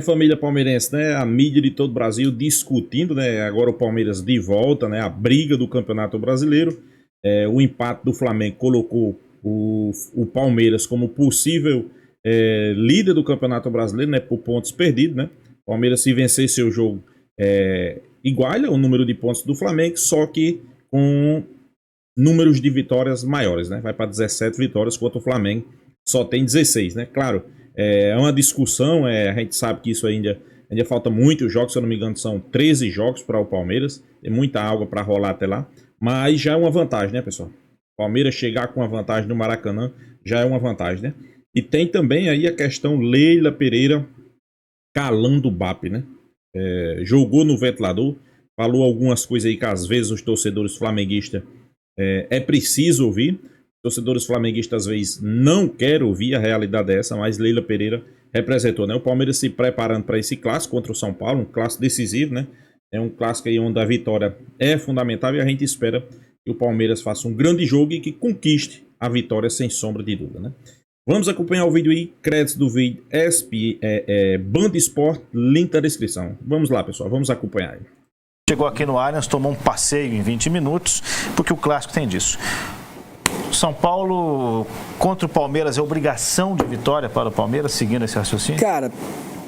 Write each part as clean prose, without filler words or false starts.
Família palmeirense, né? A mídia de todo o Brasil discutindo, né? Agora o Palmeiras de volta, né? A briga do Campeonato Brasileiro. O empate do Flamengo colocou o Palmeiras como possível líder do Campeonato Brasileiro, né? Por pontos perdidos, né? O Palmeiras, se vencer seu jogo, iguala o número de pontos do Flamengo, só que com números de vitórias maiores, né? Vai para 17 vitórias, enquanto o Flamengo só tem 16, né? Claro, é uma discussão, a gente sabe que isso ainda falta muitos jogos, se eu não me engano são 13 jogos para o Palmeiras, tem muita água para rolar até lá, mas já é uma vantagem, né, pessoal? Palmeiras chegar com a vantagem no Maracanã já é uma vantagem, né? E tem também aí a questão Leila Pereira calando o BAP, né? Jogou no ventilador, falou algumas coisas aí que às vezes os torcedores flamenguistas é preciso ouvir. Torcedores flamenguistas às vezes não querem ouvir, a realidade é essa, mas Leila Pereira representou, né? O Palmeiras se preparando para esse clássico contra o São Paulo, um clássico decisivo, né? É um clássico aí onde a vitória é fundamental e a gente espera que o Palmeiras faça um grande jogo e que conquiste a vitória sem sombra de dúvida, né? Vamos acompanhar o vídeo aí, créditos do vídeo Band Sport, link da descrição. Vamos lá, pessoal, vamos acompanhar aí. Chegou aqui no Allianz, tomou um passeio em 20 minutos, porque o clássico tem disso. São Paulo contra o Palmeiras é obrigação de vitória para o Palmeiras, seguindo esse raciocínio? Cara,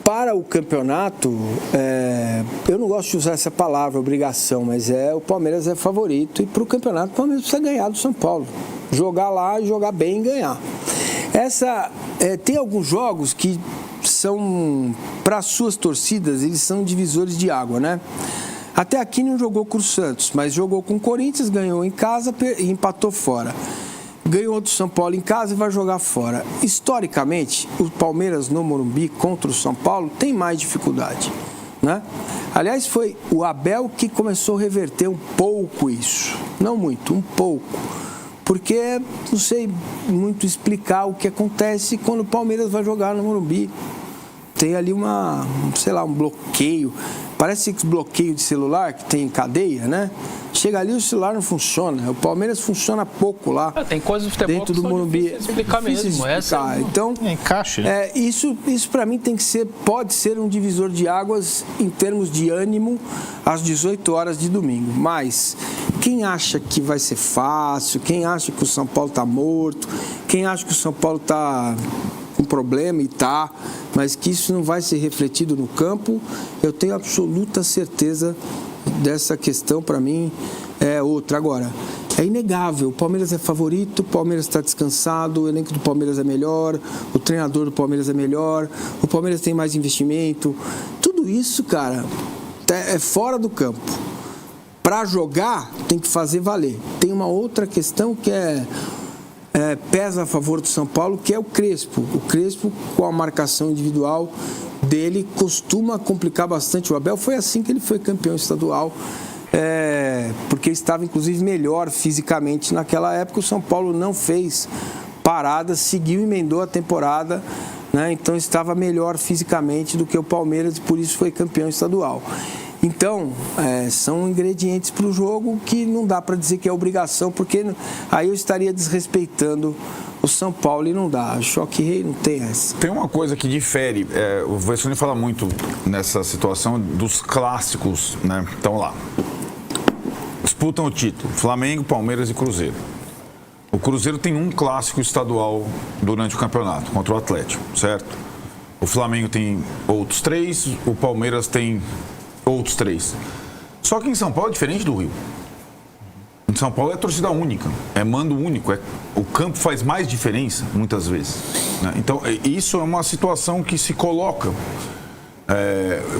para o campeonato, eu não gosto de usar essa palavra, obrigação, mas o Palmeiras é favorito e para o campeonato o Palmeiras precisa ganhar do São Paulo. Jogar lá, jogar bem e ganhar. Tem alguns jogos que são, para as suas torcidas, eles são divisores de água, né? Até aqui não jogou com o Santos, mas jogou com o Corinthians, ganhou em casa e empatou fora. Ganhou do São Paulo em casa e vai jogar fora. Historicamente, o Palmeiras no Morumbi contra o São Paulo tem mais dificuldade, né? Aliás, foi o Abel que começou a reverter um pouco isso. Não muito, um pouco. Porque não sei muito explicar o que acontece quando o Palmeiras vai jogar no Morumbi. Tem ali um bloqueio. Parece que bloqueio de celular que tem cadeia, né? Chega ali, o celular não funciona. O Palmeiras funciona pouco lá. Tem coisas do futebol dentro do Morumbi. Difícil de explicar mesmo. Então, encaixe. Isso para mim pode ser um divisor de águas em termos de ânimo às 18 horas de domingo. Mas quem acha que vai ser fácil, quem acha que o São Paulo está morto, quem acha que o São Paulo está com problema e tá, mas que isso não vai ser refletido no campo, eu tenho absoluta certeza dessa questão. Para mim é outra. Agora, é inegável, o Palmeiras é favorito, o Palmeiras está descansado, o elenco do Palmeiras é melhor, o treinador do Palmeiras é melhor, o Palmeiras tem mais investimento, tudo isso, cara, é fora do campo. Para jogar tem que fazer valer. Tem uma outra questão que pesa a favor do São Paulo, que é o Crespo. O Crespo, com a marcação individual dele, costuma complicar bastante. O Abel foi assim que ele foi campeão estadual, porque ele estava, inclusive, melhor fisicamente naquela época. O São Paulo não fez paradas, seguiu e emendou a temporada, né? Então estava melhor fisicamente do que o Palmeiras e por isso foi campeão estadual. Então, são ingredientes para o jogo que não dá para dizer que é obrigação, porque aí eu estaria desrespeitando o São Paulo e não dá. Choque rei não tem essa. Tem uma coisa que difere, o Vessone fala muito nessa situação dos clássicos, né? Então lá, disputam o título, Flamengo, Palmeiras e Cruzeiro. O Cruzeiro tem um clássico estadual durante o campeonato, contra o Atlético, certo? O Flamengo tem outros 3, o Palmeiras tem outros 3. Só que em São Paulo é diferente do Rio. Em São Paulo é torcida única, é mando único, o campo faz mais diferença muitas vezes, né? Então isso é uma situação que se coloca.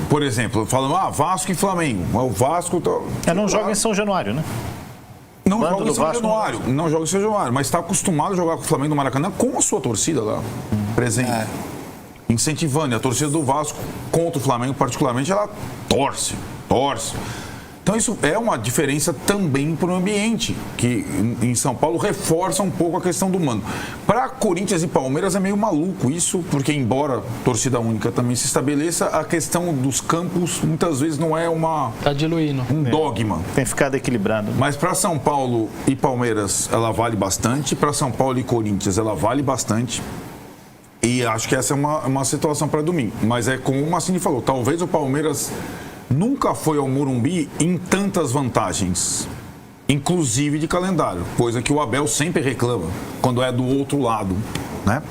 Por exemplo, falando Vasco e Flamengo. O Vasco não joga em São Januário, né? Não joga em São Januário, não joga em São Januário, mas está acostumado a jogar com o Flamengo no Maracanã com a sua torcida lá presente. Incentivando. E a torcida do Vasco contra o Flamengo, particularmente, ela torce. Então isso é uma diferença também para o ambiente, que em São Paulo reforça um pouco a questão do mando. Para Corinthians e Palmeiras é meio maluco isso, porque embora torcida única também se estabeleça, a questão dos campos muitas vezes não é tá diluindo. Um dogma. Tem ficado equilibrado. Mas para São Paulo e Palmeiras ela vale bastante, para São Paulo e Corinthians ela vale bastante. E acho que essa é uma situação para domingo. Mas é como o Massini falou, talvez o Palmeiras nunca foi ao Morumbi em tantas vantagens, inclusive de calendário, coisa que o Abel sempre reclama quando é do outro lado, né?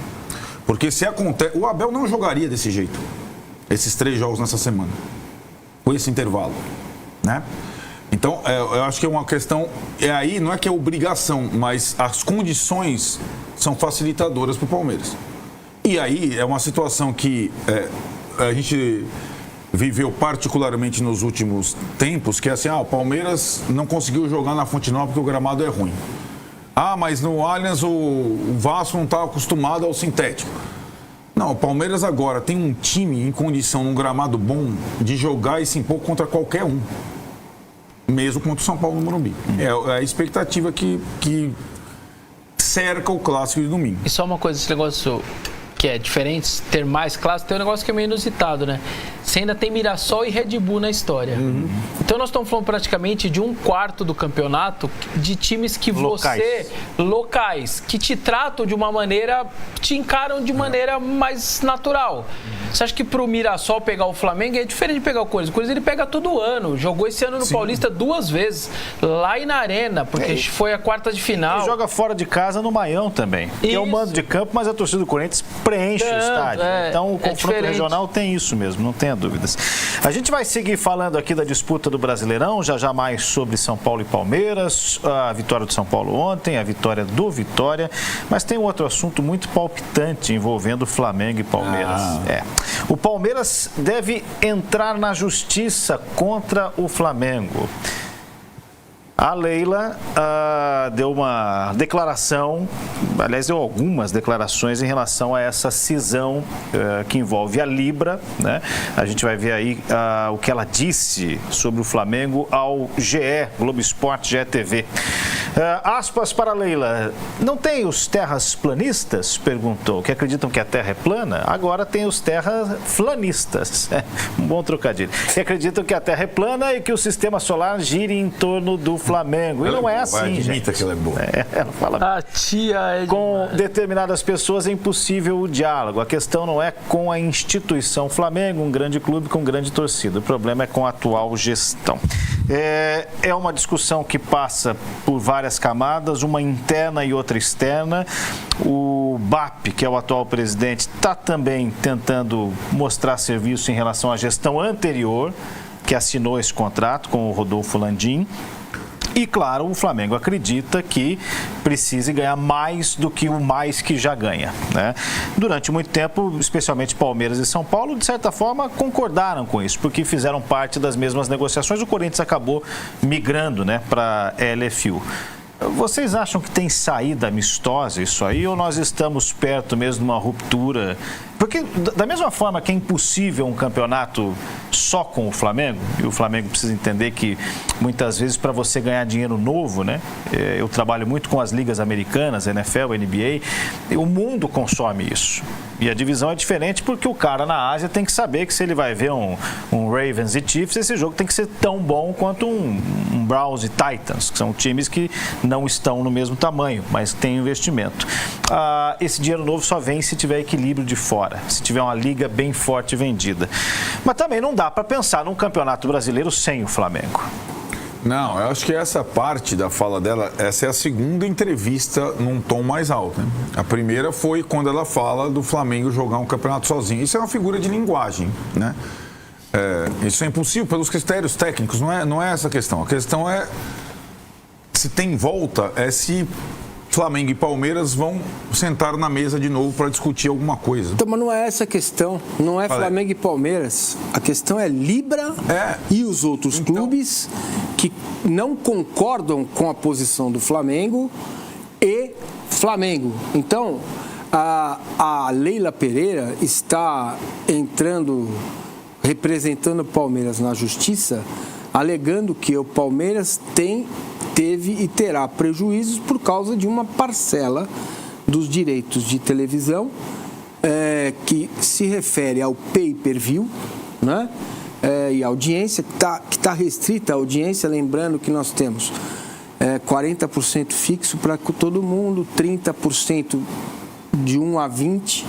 Porque se acontece, o Abel não jogaria desse jeito, esses 3 jogos nessa semana, com esse intervalo, né? Então, eu acho que é uma questão, aí não é que é obrigação, mas as condições são facilitadoras para o Palmeiras. E aí é uma situação que a gente viveu particularmente nos últimos tempos, que é assim, o Palmeiras não conseguiu jogar na Fonte Nova porque o gramado é ruim. Mas no Allianz o Vasco não está acostumado ao sintético. Não, o Palmeiras agora tem um time em condição, num gramado bom, de jogar e se impor contra qualquer um. Mesmo contra o São Paulo no Morumbi. É a expectativa que cerca o clássico de domingo. E só uma coisa, esse negócio que é diferente, ter mais clássico, tem um negócio que é meio inusitado, né? Você ainda tem Mirassol e Red Bull na história. Então nós estamos falando praticamente de 1/4 do campeonato de times que locais, que te tratam de uma maneira, te encaram de maneira mais natural. Você acha que pro Mirassol pegar o Flamengo é diferente de pegar o Corinthians? O Corinthians ele pega todo ano, jogou esse ano no Paulista 2 vezes, lá e na Arena, porque foi a quarta de final. E joga fora de casa no Maião também, que é o mando de campo, mas a torcida do Corinthians preenche o estádio. Então o confronto regional tem isso mesmo, não tenha dúvidas. A gente vai seguir falando aqui da disputa do Brasileirão, já mais sobre São Paulo e Palmeiras, a vitória do São Paulo ontem, a vitória do Vitória, mas tem um outro assunto muito palpitante envolvendo Flamengo e Palmeiras. O Palmeiras deve entrar na justiça contra o Flamengo. A Leila deu uma declaração, aliás, deu algumas declarações em relação a essa cisão que envolve a Libra, né? A gente vai ver aí o que ela disse sobre o Flamengo ao GE, Globo Esporte, GE TV. Aspas para a Leila. Não tem os terraplanistas, perguntou, que acreditam que a Terra é plana? Agora tem os terraflanistas. Um bom trocadilho. Que acreditam que a Terra é plana e que o sistema solar gira em torno do Flamengo. E não é assim, gente. Que ela é boa. Ela fala. A tia é com determinadas pessoas é impossível o diálogo. A questão não é com a instituição Flamengo, um grande clube com grande torcida. O problema é com a atual gestão. É uma discussão que passa por várias camadas, uma interna e outra externa. O BAP, que é o atual presidente, está também tentando mostrar serviço em relação à gestão anterior, que assinou esse contrato com o Rodolfo Landim. E, claro, o Flamengo acredita que precise ganhar mais do que o mais que já ganha, né? Durante muito tempo, especialmente Palmeiras e São Paulo, de certa forma, concordaram com isso, porque fizeram parte das mesmas negociações. O Corinthians acabou migrando, né, para a LFU. Vocês acham que tem saída amistosa isso aí, ou nós estamos perto mesmo de uma ruptura? Porque da mesma forma que é impossível um campeonato só com o Flamengo, e o Flamengo precisa entender que muitas vezes para você ganhar dinheiro novo, né? Eu trabalho muito com as ligas americanas, NFL, NBA, o mundo consome isso. E a divisão é diferente porque o cara na Ásia tem que saber que se ele vai ver um Ravens e Chiefs, esse jogo tem que ser tão bom quanto um Browns e Titans, que são times que não estão no mesmo tamanho, mas têm investimento. Esse dinheiro novo só vem se tiver equilíbrio de fora, se tiver uma liga bem forte vendida. Mas também não dá para pensar num campeonato brasileiro sem o Flamengo. Não, eu acho que essa parte da fala dela, essa é a segunda entrevista num tom mais alto, né? A primeira foi quando ela fala do Flamengo jogar um campeonato sozinho. Isso é uma figura de linguagem, né? Isso é impossível pelos critérios técnicos, não é essa a questão. A questão é se tem volta, é se Flamengo e Palmeiras vão sentar na mesa de novo para discutir alguma coisa. Então, mas não é essa a questão. Não é Flamengo e Palmeiras. A questão é Libra e os outros clubes que não concordam com a posição do Flamengo e Flamengo. Então, a Leila Pereira está entrando, representando o Palmeiras na justiça, alegando que o Palmeiras teve e terá prejuízos por causa de uma parcela dos direitos de televisão que se refere ao pay-per-view, né? E a audiência que tá restrita à audiência, lembrando que nós temos 40% fixo para todo mundo, 30% de 1 a 20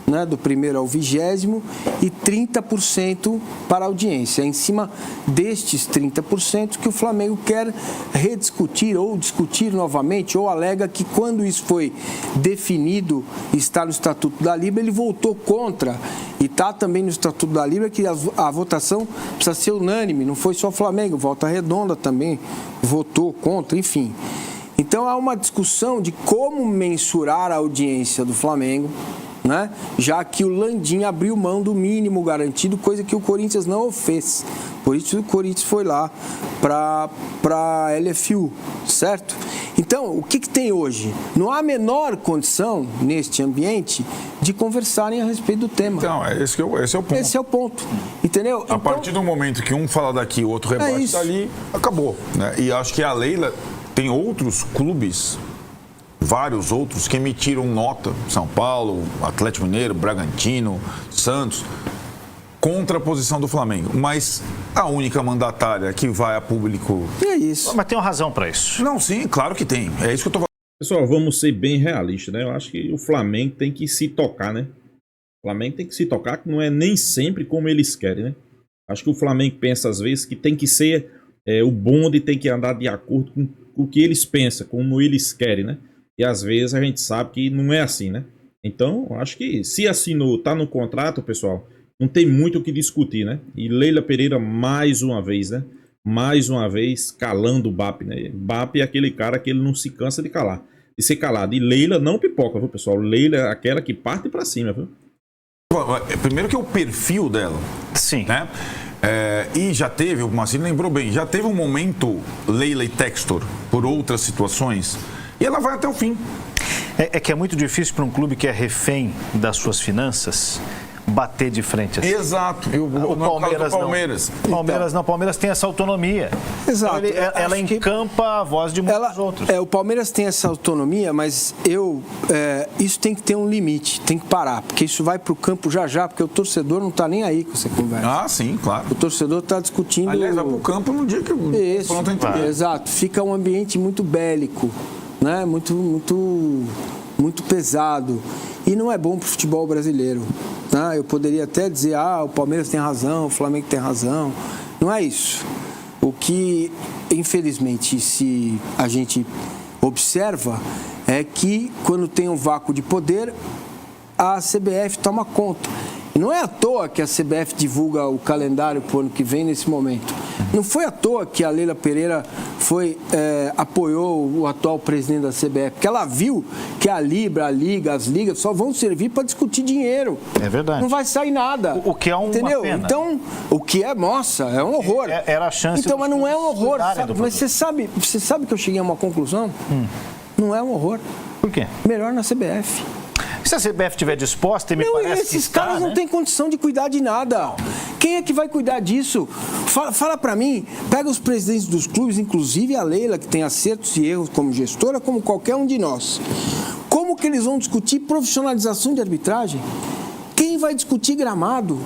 né, do primeiro ao 20º, e 30% para a audiência. É em cima destes 30% que o Flamengo quer rediscutir ou discutir novamente, ou alega que quando isso foi definido, está no Estatuto da Libra, ele votou contra. E está também no Estatuto da Libra que a votação precisa ser unânime, não foi só o Flamengo, Volta Redonda também votou contra, enfim. Então há uma discussão de como mensurar a audiência do Flamengo, né? Já que o Landim abriu mão do mínimo garantido, coisa que o Corinthians não fez. Por isso o Corinthians foi lá para a LFU, certo? Então, o que tem hoje? Não há a menor condição, neste ambiente, de conversarem a respeito do tema. Então, esse é o ponto. Esse é o ponto, entendeu? A partir do momento que um fala daqui, o outro rebate dali, acabou. Né? E acho que a Leila tem outros clubes, vários outros, que emitiram nota, São Paulo, Atlético Mineiro, Bragantino, Santos, contra a posição do Flamengo. Mas a única mandatária que vai a público... É isso. Mas tem uma razão para isso. Não, sim, claro que tem. É isso que eu tô falando. Pessoal, vamos ser bem realistas, né? Eu acho que o Flamengo tem que se tocar, né? O Flamengo tem que se tocar, que não é nem sempre como eles querem, né? Acho que o Flamengo pensa às vezes que tem que ser... o bonde tem que andar de acordo com o que eles pensam, como eles querem, né? E às vezes a gente sabe que não é assim, né? Então, acho que se assinou, tá no contrato, pessoal, não tem muito o que discutir, né? E Leila Pereira, mais uma vez, né? Mais uma vez, calando o BAP, né? BAP é aquele cara que ele não se cansa de calar, de ser calado. E Leila não pipoca, viu, pessoal? Leila é aquela que parte pra cima, viu? Primeiro que é o perfil dela. Sim. Né? E já teve, o Marcinho lembrou bem, já teve um momento Leila e Textor por outras situações, e ela vai até o fim. É que é muito difícil para um clube que é refém das suas finanças bater de frente assim. Exato. O Palmeiras não. Palmeiras tem essa autonomia. Exato. Então ela encampa a voz de muitos outros. O Palmeiras tem essa autonomia, mas isso tem que ter um limite, tem que parar, porque isso vai para o campo já, porque o torcedor não está nem aí com essa conversa. Ah, sim, claro. O torcedor está discutindo... Aliás, vai para o campo no dia que o pronto a entender. Exato. Fica um ambiente muito bélico, né? Muito pesado. E não é bom para o futebol brasileiro. Né? Eu poderia até dizer, o Palmeiras tem razão, o Flamengo tem razão. Não é isso. O que, infelizmente, se a gente observa, é que quando tem um vácuo de poder, a CBF toma conta. E não é à toa que a CBF divulga o calendário para o ano que vem nesse momento. Não foi à toa que a Leila Pereira apoiou o atual presidente da CBF, porque ela viu que a Libra, a Liga, as ligas só vão servir para discutir dinheiro. É verdade. Não vai sair nada. O que é uma pena. Então, o que é, nossa, é um horror. Era a chance. Então, mas não é um horror. Mas você sabe que eu cheguei a uma conclusão? Não é um horror. Por quê? Melhor na CBF. Se a CBF estiver disposta, parece esses caras não têm condição de cuidar de nada. Quem é que vai cuidar disso? Fala pra mim, pega os presidentes dos clubes, inclusive a Leila, que tem acertos e erros como gestora, como qualquer um de nós. Como que eles vão discutir profissionalização de arbitragem? Quem vai discutir gramado?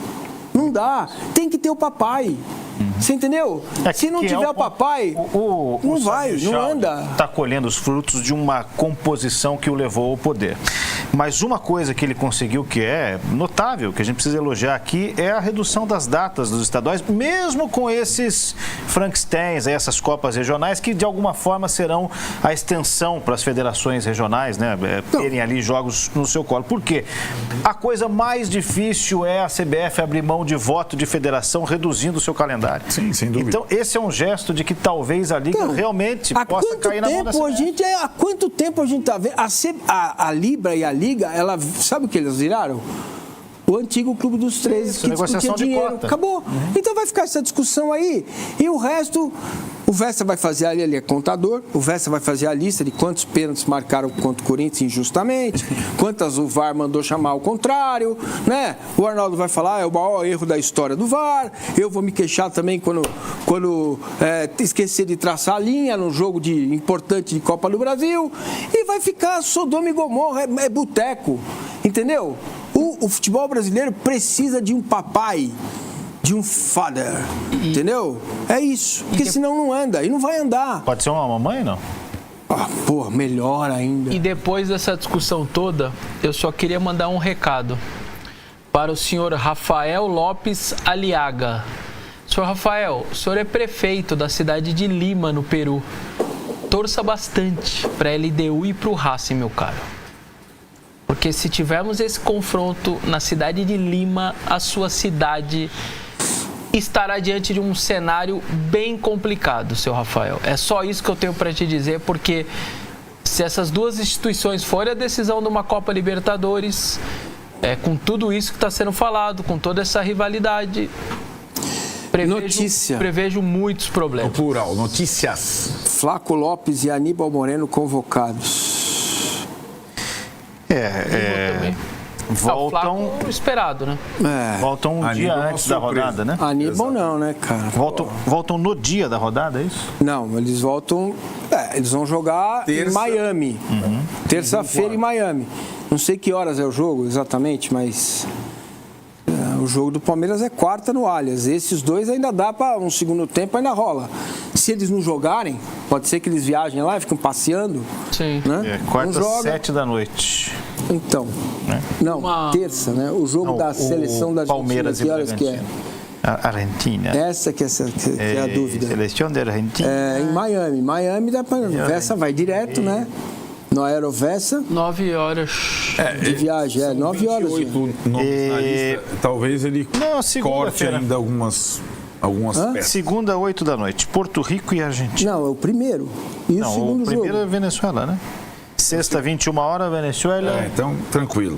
Não dá. Tem que ter o papai. Você entendeu? Se não tiver o papai, não vai, não anda. Está colhendo os frutos de uma composição que o levou ao poder. Mas uma coisa que ele conseguiu que é notável, que a gente precisa elogiar aqui, é a redução das datas dos estaduais, mesmo com esses Frankensteins, essas Copas regionais, que de alguma forma serão a extensão para as federações regionais, né? Terem ali jogos no seu colo. Por quê? A coisa mais difícil é a CBF abrir mão de voto de federação, reduzindo o seu calendário. Sim, sem dúvida. Então, esse é um gesto de que talvez a Liga realmente possa cair na mão da CBF. Há quanto tempo a gente está vendo? A Libra e a Liga, sabe o que eles viraram? O antigo Clube dos 13, que discutia dinheiro. Acabou. Então vai ficar essa discussão aí. E o resto, o Vesta vai fazer ali, ele é contador, o Vesta vai fazer a lista de quantos pênaltis marcaram contra o Corinthians injustamente, quantas o VAR mandou chamar ao contrário, né? O Arnaldo vai falar, é o maior erro da história do VAR. Eu vou me queixar também quando esquecer de traçar a linha num jogo importante de Copa do Brasil. E vai ficar Sodoma e Gomorra, é boteco. Entendeu? O futebol brasileiro precisa de um papai, de um father, entendeu? É isso, porque senão não anda, e não vai andar. Pode ser uma mamãe, não? Melhor ainda. E depois dessa discussão toda, eu só queria mandar um recado. para o senhor Rafael Lopes Aliaga. Senhor Rafael, o senhor é prefeito da cidade de Lima, no Peru. Torça bastante para a LDU e para o Racing, meu caro. Porque se tivermos esse confronto na cidade de Lima, a sua cidade estará diante de um cenário bem complicado, seu Rafael. É só isso que eu tenho para te dizer, porque se essas duas instituições forem a decisão de uma Copa Libertadores, com tudo isso que está sendo falado, com toda essa rivalidade, prevejo muitos problemas. O plural, notícias. Flaco Lopes e Aníbal Moreno convocados. Voltam esperado, né? Voltam um dia antes da rodada, né? Aníbal não, né, cara? Voltam no dia da rodada, é isso? Não, eles voltam. Eles vão jogar em Miami. Terça-feira em Miami. Não sei que horas é o jogo exatamente, mas o jogo do Palmeiras é quarta no Allianz. Esses dois ainda dá para um segundo tempo, ainda rola. Se eles não jogarem, pode ser que eles viajem lá e fiquem passeando. Sim. Né? Quarta, 7h. Então. Não, terça, né? O jogo da seleção da Palmeiras Argentina, que horas que é? Argentina. Essa que é a dúvida. Seleção da Argentina. Em Miami. Miami dá para. Vessa vai direto, né? No Aerovessa. 9 horas de viagem, 9 horas. 28 na lista, talvez ele corte ainda algumas peças. Segunda, 8h, Porto Rico e Argentina. Não, é o primeiro. E o segundo o primeiro jogo? É Venezuela, né? Sexta, 21h, Venezuela. Então, tranquilo.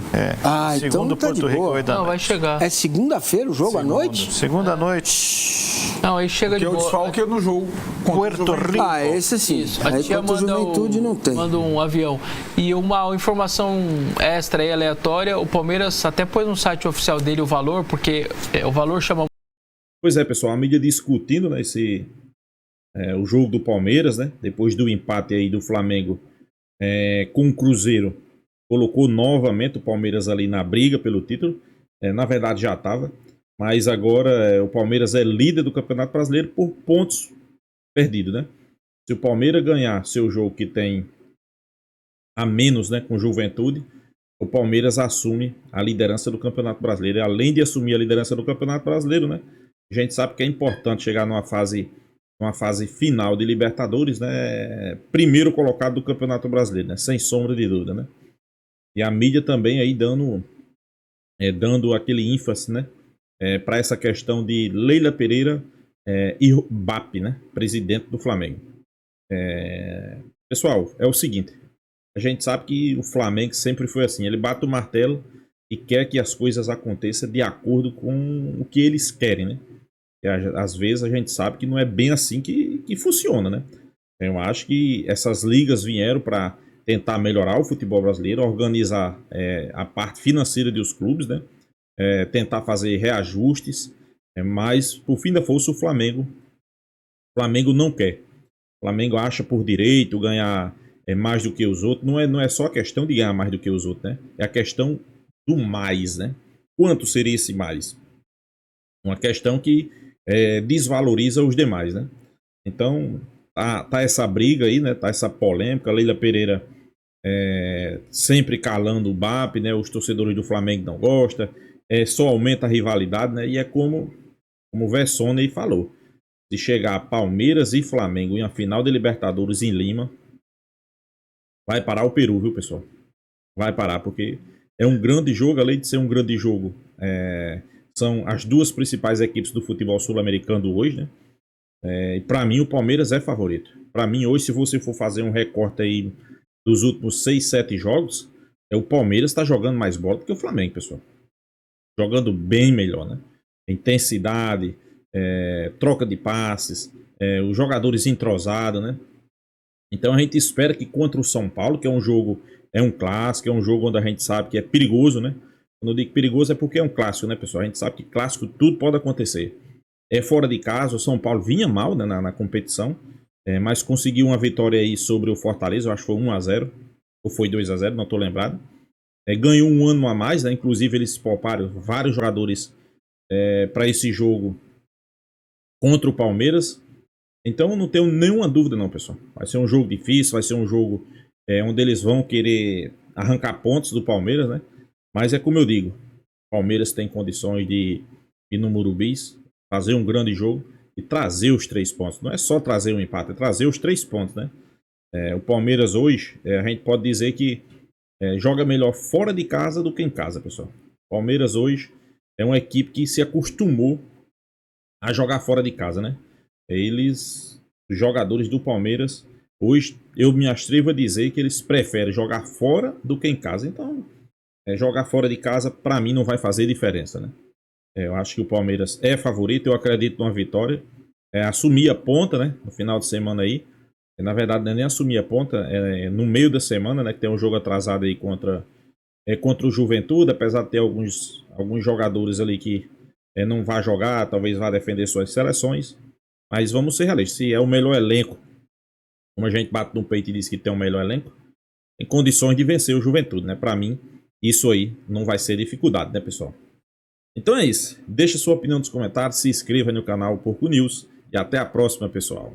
Segundo, então tá Porto Rico, 8h. Não, vai chegar. É segunda-feira o jogo à noite? Segunda à noite. Não, aí chega de boa. Porque o desfalque é no jogo. Puerto Rico. Esse sim. Isso. Aí contra a Juventude não tem. Manda um avião. E uma informação extra aí, aleatória, o Palmeiras até pôs no site oficial dele o valor, porque o valor chama... Pois é, pessoal, a mídia discutindo, né, o jogo do Palmeiras, né, depois do empate aí do Flamengo com o Cruzeiro, colocou novamente o Palmeiras ali na briga pelo título. Na verdade já estava, mas agora o Palmeiras é líder do Campeonato Brasileiro por pontos perdidos, né? Se o Palmeiras ganhar seu jogo que tem a menos, né, com Juventude, o Palmeiras assume a liderança do Campeonato Brasileiro. E além de assumir a liderança do Campeonato Brasileiro, né, a gente sabe que é importante chegar numa fase final de Libertadores, né? Primeiro colocado do Campeonato Brasileiro, né? Sem sombra de dúvida, né? E a mídia também aí dando aquele ênfase, né? Para essa questão de Leila Pereira e BAP, né? Presidente do Flamengo. Pessoal, é o seguinte: a gente sabe que o Flamengo sempre foi assim, ele bate o martelo e quer que as coisas aconteçam de acordo com o que eles querem, né? E às vezes a gente sabe que não é bem assim que funciona, né? Eu acho que essas ligas vieram para tentar melhorar o futebol brasileiro, organizar a parte financeira dos clubes, né? Tentar fazer reajustes, mas por fim da força o Flamengo não quer. O Flamengo acha por direito ganhar mais do que os outros. Não é só a questão de ganhar mais do que os outros, né? É a questão do mais, né? Quanto seria esse mais? Uma questão que desvaloriza os demais, né? Então, tá essa briga aí, né? Tá essa polêmica. Leila Pereira sempre calando o BAP, né? Os torcedores do Flamengo não gostam. Só aumenta a rivalidade, né? E é como o Vessone falou. Se chegar Palmeiras e Flamengo em uma final de Libertadores em Lima, vai parar o Peru, viu, pessoal? Vai parar, porque é um grande jogo, além de ser um grande jogo. São as duas principais equipes do futebol sul-americano hoje, né? E para mim o Palmeiras é favorito. Para mim hoje, se você for fazer um recorte aí dos últimos 6, 7 jogos, o Palmeiras está jogando mais bola do que o Flamengo, pessoal. Jogando bem melhor, né? Intensidade, troca de passes, os jogadores entrosados, né? Então a gente espera que contra o São Paulo, que é um jogo, um clássico, é um jogo onde a gente sabe que é perigoso, né? Quando eu digo perigoso é porque é um clássico, né, pessoal? A gente sabe que clássico tudo pode acontecer. Fora de casa, o São Paulo vinha mal, né, na competição, mas conseguiu uma vitória aí sobre o Fortaleza, eu acho que foi 1-0, ou foi 2-0, não estou lembrado. Ganhou um ano a mais, né? Inclusive eles pouparam vários jogadores para esse jogo contra o Palmeiras. Então não tenho nenhuma dúvida não, pessoal. Vai ser um jogo difícil, vai ser um jogo onde eles vão querer arrancar pontos do Palmeiras, né? Mas é como eu digo, o Palmeiras tem condições de ir no Murumbis, fazer um grande jogo e trazer os 3 pontos. Não é só trazer um empate, é trazer os 3 pontos, né? O Palmeiras hoje, a gente pode dizer que joga melhor fora de casa do que em casa, pessoal. O Palmeiras hoje é uma equipe que se acostumou a jogar fora de casa, né? Os jogadores do Palmeiras, hoje eu me atrevo a dizer que eles preferem jogar fora do que em casa. Então, jogar fora de casa, para mim, não vai fazer diferença, né? Eu acho que o Palmeiras é favorito, eu acredito numa vitória. Assumir a ponta, né? No final de semana aí. Na verdade, não é nem assumir a ponta, no meio da semana, né? Que tem um jogo atrasado aí contra o Juventude, apesar de ter alguns jogadores ali que não vá jogar, talvez vá defender suas seleções. Mas vamos ser realistas, se é o melhor elenco, como a gente bate no peito e diz que tem o melhor elenco, tem condições de vencer o Juventude, né? Para mim, isso aí não vai ser dificuldade, né, pessoal? Então é isso. Deixa sua opinião nos comentários, se inscreva no canal Porco News e até a próxima, pessoal.